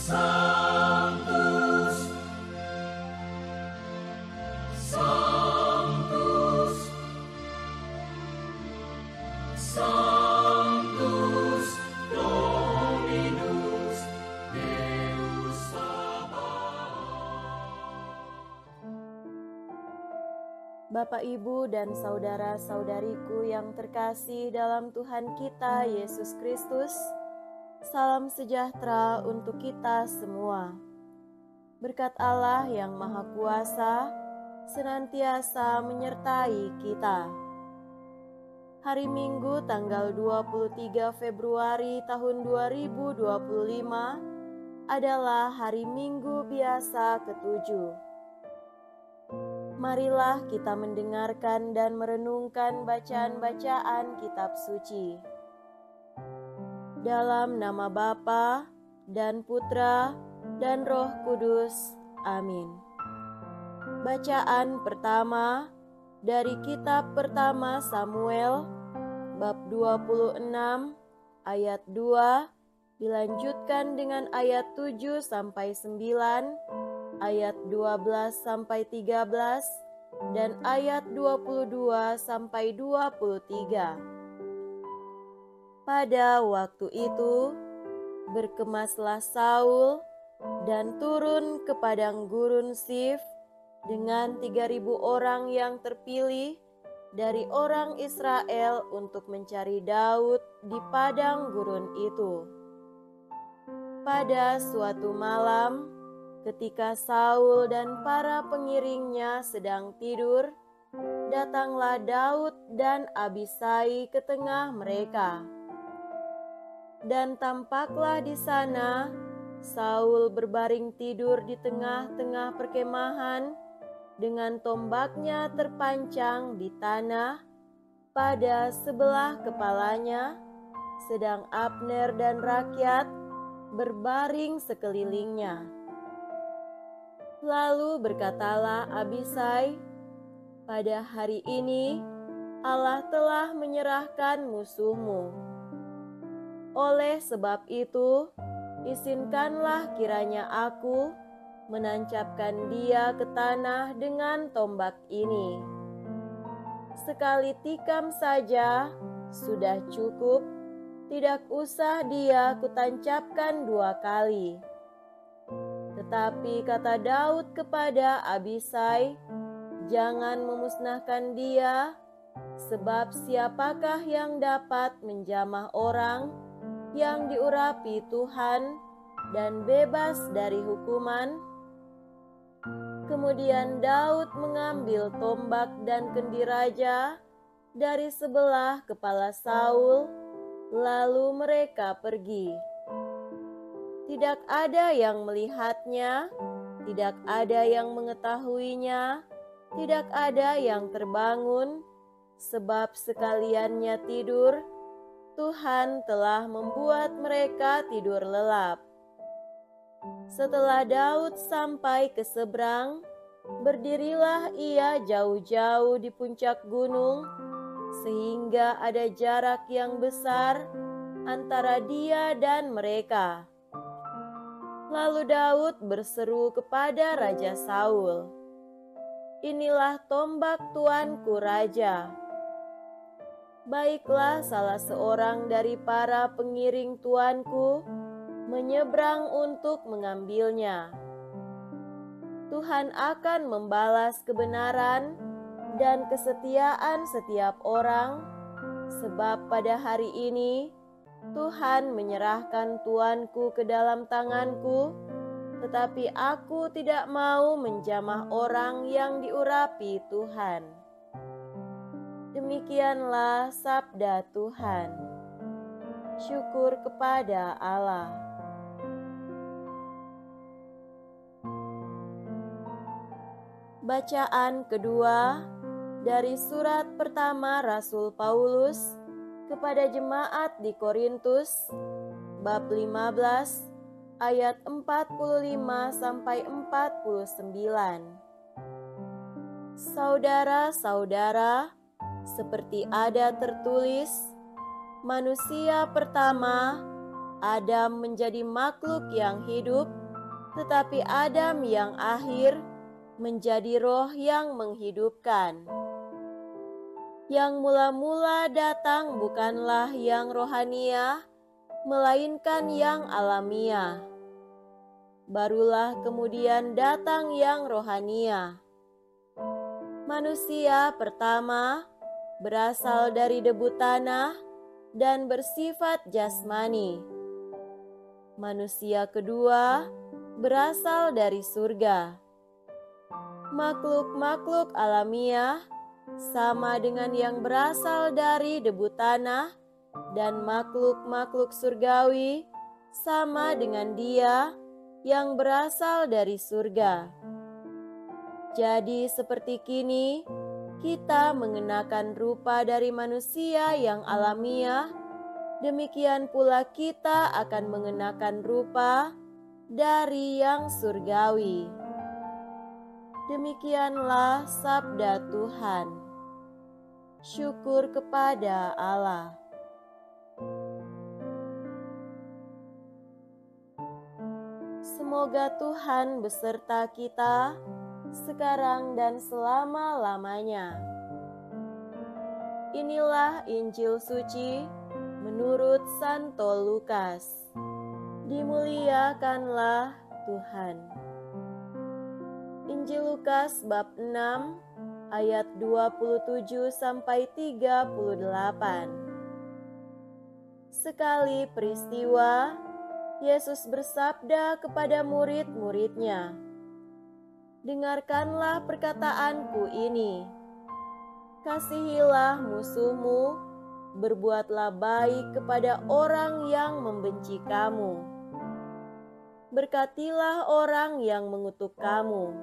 Sanctus, Sanctus, Sanctus Dominus Deus Sabaoth. Bapak, Ibu, dan saudara-saudariku yang terkasih dalam Tuhan kita Yesus Kristus, salam sejahtera untuk kita semua. Berkat Allah yang Maha Kuasa senantiasa menyertai kita. Hari Minggu tanggal 23 Februari tahun 2025 adalah hari Minggu biasa ke-7. Marilah kita mendengarkan dan merenungkan bacaan-bacaan kitab suci. Dalam nama Bapa dan Putra dan Roh Kudus. Amin. Bacaan pertama dari kitab pertama Samuel, bab 26, ayat 2, dilanjutkan dengan ayat 7 sampai 9, ayat 12 sampai 13, dan ayat 22 sampai 23. Pada waktu itu, berkemaslah Saul dan turun ke padang gurun Sif dengan 3.000 orang yang terpilih dari orang Israel untuk mencari Daud di padang gurun itu. Pada suatu malam, ketika Saul dan para pengiringnya sedang tidur, datanglah Daud dan Abisai ke tengah mereka. Dan tampaklah di sana Saul berbaring tidur di tengah-tengah perkemahan dengan tombaknya terpancang di tanah pada sebelah kepalanya, sedang Abner dan rakyat berbaring sekelilingnya. Lalu berkatalah Abisai, "Pada hari ini Allah telah menyerahkan musuhmu. Oleh sebab itu, izinkanlah kiranya aku menancapkan dia ke tanah dengan tombak ini. Sekali tikam saja sudah cukup, tidak usah dia kutancapkan 2 kali." Tetapi kata Daud kepada Abisai, "Jangan memusnahkan dia, sebab siapakah yang dapat menjamah orang yang diurapi Tuhan dan bebas dari hukuman?" Kemudian Daud mengambil tombak dan kendi raja dari sebelah kepala Saul, lalu mereka pergi. Tidak ada yang melihatnya, tidak ada yang mengetahuinya, tidak ada yang terbangun, sebab sekaliannya tidur, Tuhan telah membuat mereka tidur lelap. Setelah Daud sampai ke seberang, berdirilah ia jauh-jauh di puncak gunung, sehingga ada jarak yang besar antara dia dan mereka. Lalu Daud berseru kepada Raja Saul, "Inilah tombak tuanku raja." Baiklah salah seorang dari para pengiring tuanku menyeberang untuk mengambilnya. Tuhan akan membalas kebenaran dan kesetiaan setiap orang, sebab pada hari ini Tuhan menyerahkan tuanku ke dalam tanganku, tetapi aku tidak mau menjamah orang yang diurapi Tuhan. Demikianlah sabda Tuhan. Syukur kepada Allah. Bacaan kedua dari surat pertama Rasul Paulus kepada jemaat di Korintus, bab 15, ayat 45 sampai 49. Saudara-saudara, seperti ada tertulis, manusia pertama Adam menjadi makhluk yang hidup, tetapi Adam yang akhir menjadi roh yang menghidupkan. Yang mula-mula datang bukanlah yang rohaniah, melainkan yang alamiah. Barulah kemudian datang yang rohaniah. Manusia pertama berasal dari debu tanah dan bersifat jasmani. Manusia kedua berasal dari surga. Makhluk-makhluk alamiah sama dengan yang berasal dari debu tanah, dan makhluk-makhluk surgawi sama dengan dia yang berasal dari surga. Jadi seperti kini, kita mengenakan rupa dari manusia yang alamiah, demikian pula kita akan mengenakan rupa dari yang surgawi. Demikianlah sabda Tuhan. Syukur kepada Allah. Semoga Tuhan beserta kita sekarang dan selama-lamanya. Inilah Injil suci menurut Santo Lukas. Dimuliakanlah Tuhan. Injil Lukas bab 6 ayat 27 sampai 38. Sekali peristiwa, Yesus bersabda kepada murid-muridnya, "Dengarkanlah perkataanku ini. Kasihilah musuhmu, berbuatlah baik kepada orang yang membenci kamu. Berkatilah orang yang mengutuk kamu.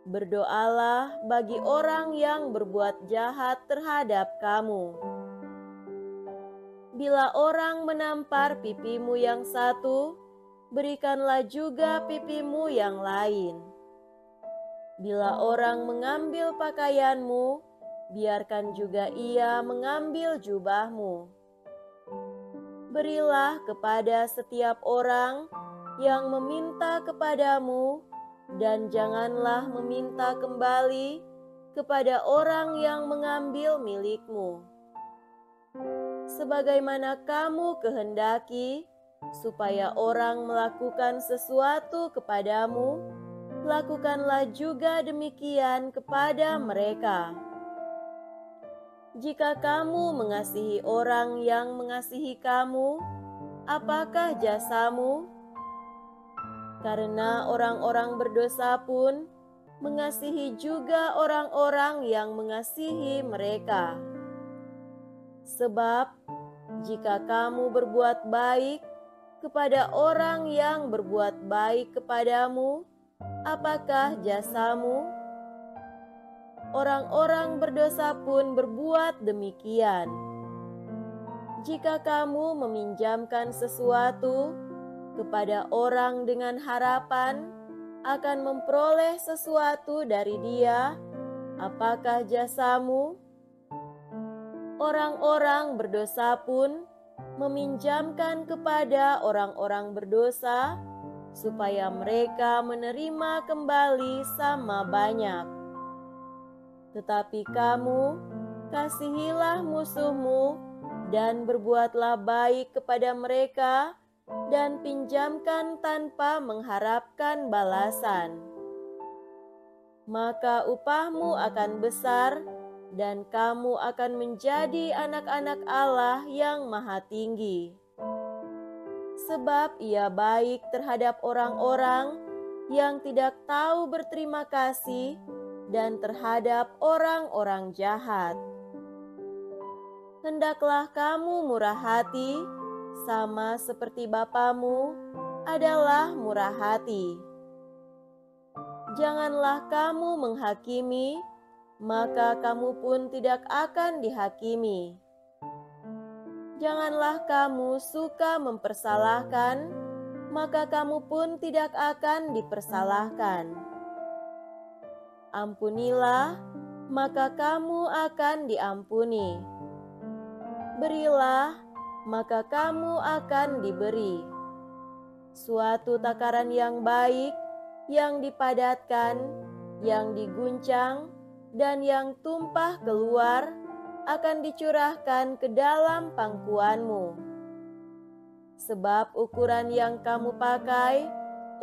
Berdoalah bagi orang yang berbuat jahat terhadap kamu. Bila orang menampar pipimu yang satu, berikanlah juga pipimu yang lain. Bila orang mengambil pakaianmu, biarkan juga ia mengambil jubahmu. Berilah kepada setiap orang yang meminta kepadamu, dan janganlah meminta kembali kepada orang yang mengambil milikmu. Sebagaimana kamu kehendaki supaya orang melakukan sesuatu kepadamu, lakukanlah juga demikian kepada mereka. Jika kamu mengasihi orang yang mengasihi kamu, apakah jasamu? Karena orang-orang berdosa pun mengasihi juga orang-orang yang mengasihi mereka. Sebab jika kamu berbuat baik kepada orang yang berbuat baik kepadamu, apakah jasamu? Orang-orang berdosa pun berbuat demikian. Jika kamu meminjamkan sesuatu kepada orang dengan harapan akan memperoleh sesuatu dari dia, apakah jasamu? Orang-orang berdosa pun meminjamkan kepada orang-orang berdosa supaya mereka menerima kembali sama banyak. Tetapi kamu, kasihilah musuhmu dan berbuatlah baik kepada mereka, dan pinjamkan tanpa mengharapkan balasan. Maka upahmu akan besar, dan kamu akan menjadi anak-anak Allah yang Maha Tinggi. Sebab Ia baik terhadap orang-orang yang tidak tahu berterima kasih dan terhadap orang-orang jahat. Hendaklah kamu murah hati, sama seperti Bapamu adalah murah hati. Janganlah kamu menghakimi, maka kamu pun tidak akan dihakimi. Janganlah kamu suka mempersalahkan, maka kamu pun tidak akan dipersalahkan. Ampunilah, maka kamu akan diampuni. Berilah, maka kamu akan diberi. Suatu takaran yang baik, yang dipadatkan, yang diguncang, dan yang tumpah keluar akan dicurahkan ke dalam pangkuanmu. Sebab ukuran yang kamu pakai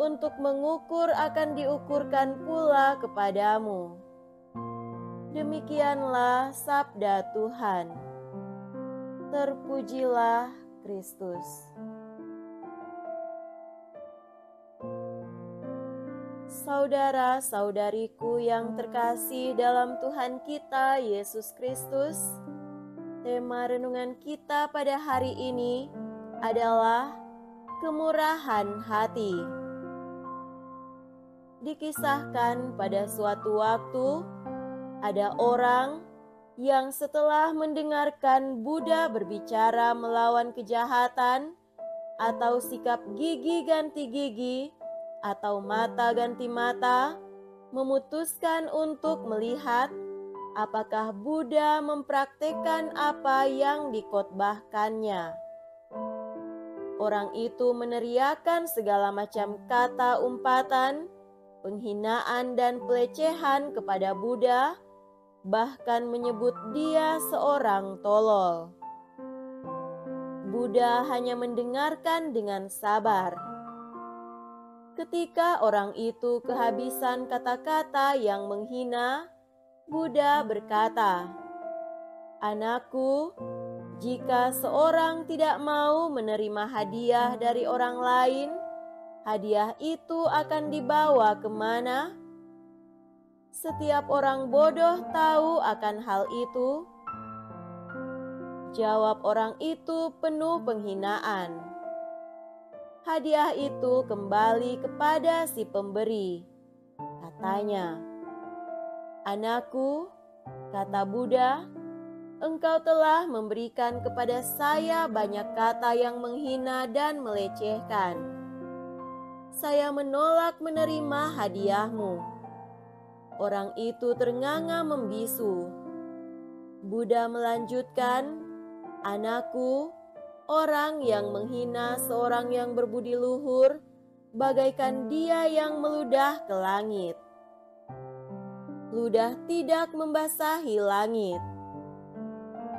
untuk mengukur akan diukurkan pula kepadamu. Demikianlah sabda Tuhan. Terpujilah Kristus. Saudara-saudariku yang terkasih dalam Tuhan kita Yesus Kristus, tema renungan kita pada hari ini adalah kemurahan hati. Dikisahkan pada suatu waktu, ada orang yang setelah mendengarkan Buddha berbicara melawan kejahatan atau sikap gigi ganti gigi, atau mata ganti mata, memutuskan untuk melihat apakah Buddha mempraktikkan apa yang dikhotbahkannya. Orang itu meneriakkan segala macam kata umpatan, penghinaan dan pelecehan kepada Buddha, bahkan menyebut dia seorang tolol. Buddha hanya mendengarkan dengan sabar. Ketika orang itu kehabisan kata-kata yang menghina, Buddha berkata, "Anakku, jika seorang tidak mau menerima hadiah dari orang lain, hadiah itu akan dibawa kemana? Setiap orang bodoh tahu akan hal itu." Jawab orang itu penuh penghinaan. Hadiah itu kembali kepada si pemberi. Katanya, "Anakku," kata Buddha, "engkau telah memberikan kepada saya banyak kata yang menghina dan melecehkan. Saya menolak menerima hadiahmu." Orang itu ternganga membisu. Buddha melanjutkan, "Anakku, orang yang menghina seorang yang berbudi luhur, bagaikan dia yang meludah ke langit. Ludah tidak membasahi langit.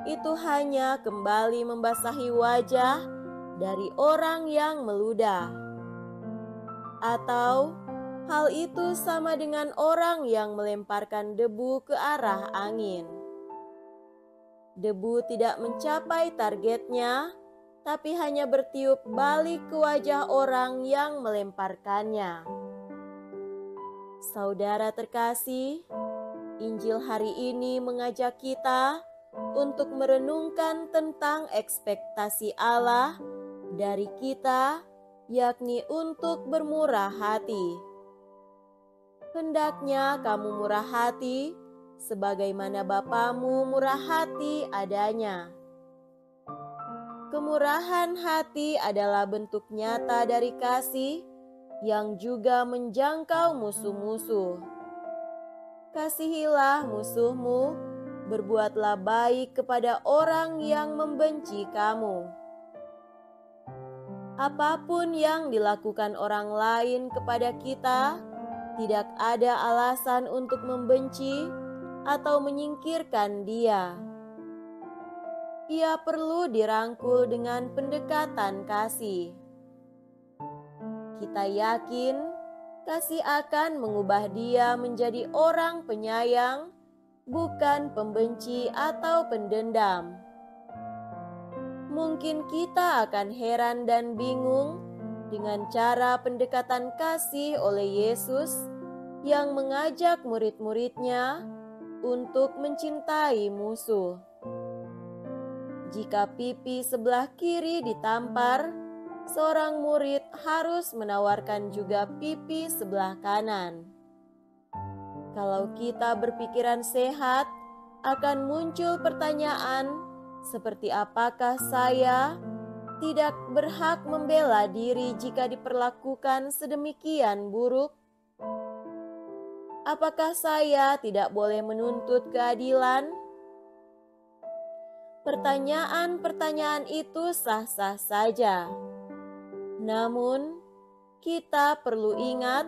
Itu hanya kembali membasahi wajah dari orang yang meludah. Atau hal itu sama dengan orang yang melemparkan debu ke arah angin. Debu tidak mencapai targetnya, tapi hanya bertiup balik ke wajah orang yang melemparkannya." Saudara terkasih, Injil hari ini mengajak kita untuk merenungkan tentang ekspektasi Allah dari kita, yakni untuk bermurah hati. Hendaknya kamu murah hati, sebagaimana Bapamu murah hati adanya. Kemurahan hati adalah bentuk nyata dari kasih yang juga menjangkau musuh-musuh. Kasihilah musuhmu, berbuatlah baik kepada orang yang membenci kamu. Apapun yang dilakukan orang lain kepada kita, tidak ada alasan untuk membenci atau menyingkirkan dia. Ia perlu dirangkul dengan pendekatan kasih. Kita yakin kasih akan mengubah dia menjadi orang penyayang, bukan pembenci atau pendendam. Mungkin kita akan heran dan bingung dengan cara pendekatan kasih oleh Yesus yang mengajak murid-muridnya untuk mencintai musuh. Jika pipi sebelah kiri ditampar, seorang murid harus menawarkan juga pipi sebelah kanan. Kalau kita berpikiran sehat, akan muncul pertanyaan seperti apakah saya tidak berhak membela diri jika diperlakukan sedemikian buruk? Apakah saya tidak boleh menuntut keadilan? Pertanyaan-pertanyaan itu sah-sah saja. Namun, kita perlu ingat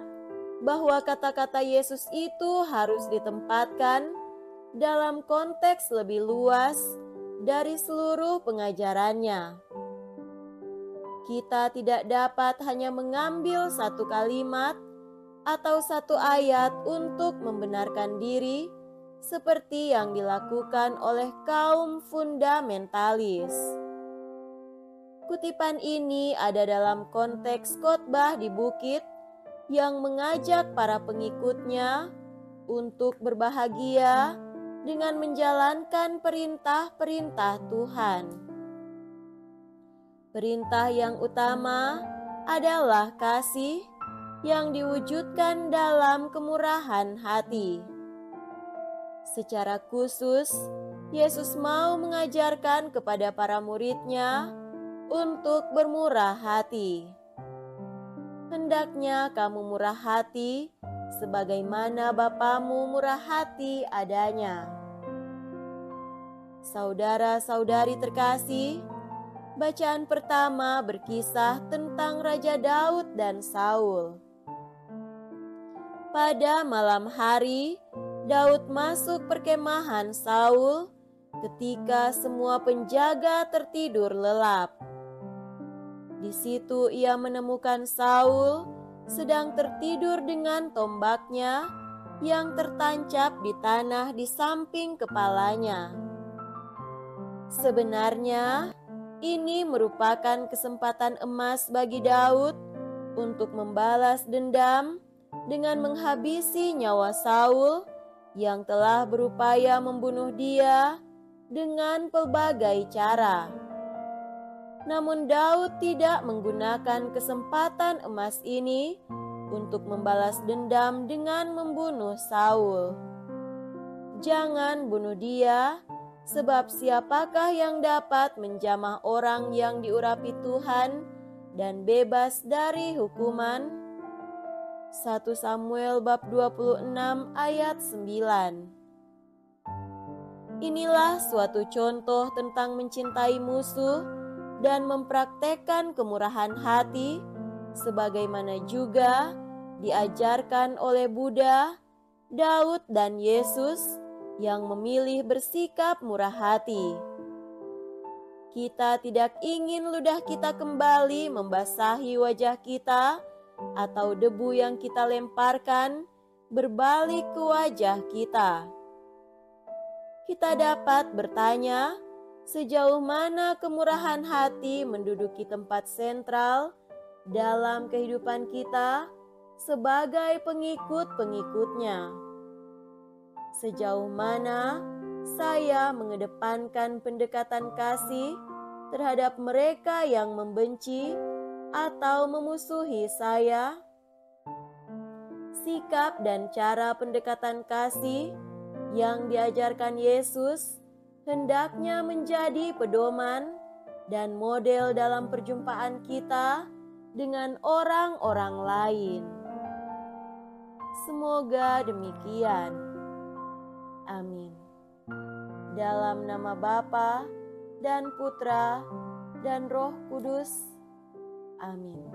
bahwa kata-kata Yesus itu harus ditempatkan dalam konteks lebih luas dari seluruh pengajarannya. Kita tidak dapat hanya mengambil satu kalimat atau satu ayat untuk membenarkan diri seperti yang dilakukan oleh kaum fundamentalis. Kutipan ini ada dalam konteks khotbah di bukit yang mengajak para pengikutnya untuk berbahagia dengan menjalankan perintah-perintah Tuhan. Perintah yang utama adalah kasih yang diwujudkan dalam kemurahan hati. Secara khusus, Yesus mau mengajarkan kepada para murid-Nya untuk bermurah hati. Hendaknya kamu murah hati, sebagaimana Bapamu murah hati adanya. Saudara-saudari terkasih, bacaan pertama berkisah tentang Raja Daud dan Saul. Pada malam hari, Daud masuk perkemahan Saul ketika semua penjaga tertidur lelap. Di situ ia menemukan Saul sedang tertidur dengan tombaknya yang tertancap di tanah di samping kepalanya. Sebenarnya, ini merupakan kesempatan emas bagi Daud untuk membalas dendam dengan menghabisi nyawa Saul yang telah berupaya membunuh dia dengan pelbagai cara. Namun Daud tidak menggunakan kesempatan emas ini untuk membalas dendam dengan membunuh Saul. Jangan bunuh dia, sebab siapakah yang dapat menjamah orang yang diurapi Tuhan dan bebas dari hukuman? 1 Samuel bab 26 ayat 9. Inilah suatu contoh tentang mencintai musuh dan mempraktekkan kemurahan hati, sebagaimana juga diajarkan oleh Buddha, Daud, dan Yesus yang memilih bersikap murah hati. Kita tidak ingin ludah kita kembali membasahi wajah kita atau debu yang kita lemparkan berbalik ke wajah kita. Kita dapat bertanya, sejauh mana kemurahan hati menduduki tempat sentral dalam kehidupan kita sebagai pengikut-pengikutnya? Sejauh mana saya mengedepankan pendekatan kasih terhadap mereka yang membenci atau memusuhi saya? Sikap dan cara pendekatan kasih yang diajarkan Yesus hendaknya menjadi pedoman dan model dalam perjumpaan kita dengan orang-orang lain. Semoga demikian. Amin. Dalam nama Bapa dan Putra dan Roh Kudus. Amin.